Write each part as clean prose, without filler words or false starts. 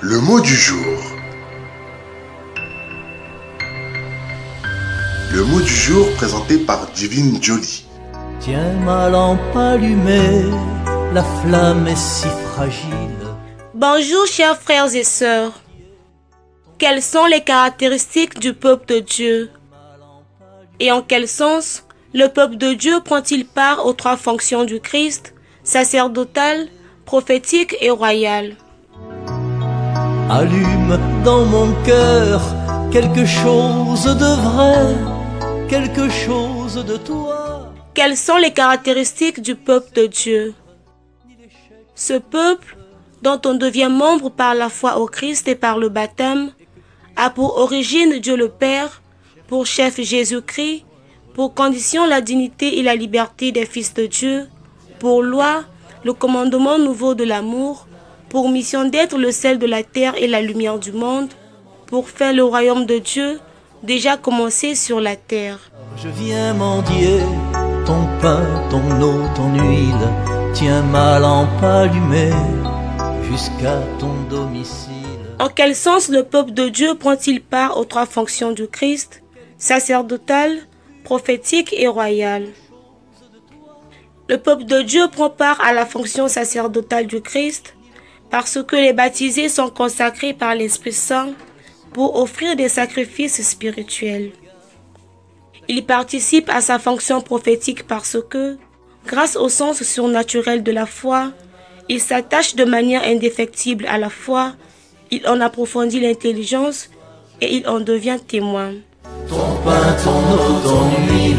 Le mot du jour. Le mot du jour présenté par Divine Jolie. Tiens ma lampe allumée, la flamme est si fragile. Bonjour chers frères et sœurs. Quelles sont les caractéristiques du peuple de Dieu? Et en quel sens le peuple de Dieu prend-il part aux trois fonctions du Christ, sacerdotale, prophétique et royale? Allume dans mon cœur quelque chose de vrai, quelque chose de toi. Quelles sont les caractéristiques du peuple de Dieu? Ce peuple, dont on devient membre par la foi au Christ et par le baptême, a pour origine Dieu le Père, pour chef Jésus-Christ, pour condition la dignité et la liberté des fils de Dieu, pour loi le commandement nouveau de l'amour, pour mission d'être le sel de la terre et la lumière du monde, pour faire le royaume de Dieu déjà commencé sur la terre. Je viens mendier ton pain, ton eau, ton huile, tiens ma lampe allumée jusqu'à ton domicile. En quel sens le peuple de Dieu prend-il part aux trois fonctions du Christ, sacerdotale, prophétique et royale? Le peuple de Dieu prend part à la fonction sacerdotale du Christ parce que les baptisés sont consacrés par l'Esprit Saint pour offrir des sacrifices spirituels. Il participe à sa fonction prophétique parce que, grâce au sens surnaturel de la foi, il s'attache de manière indéfectible à la foi, il en approfondit l'intelligence et il en devient témoin. Ton pain, ton eau, ton huile,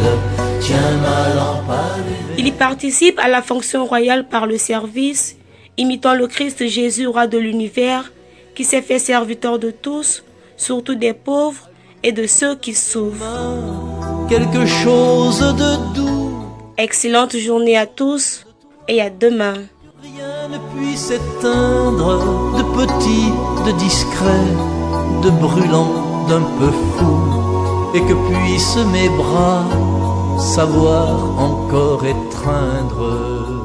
tiens ma lampe allumée. Il y participe à la fonction royale par le service, imitant le Christ Jésus, roi de l'univers, qui s'est fait serviteur de tous, surtout des pauvres et de ceux qui souffrent. Quelque chose de doux. Excellente journée à tous et à demain. Rien ne puisse éteindre de petit, de discret, de brûlant, d'un peu fou, et que puissent mes bras savoir encore étreindre.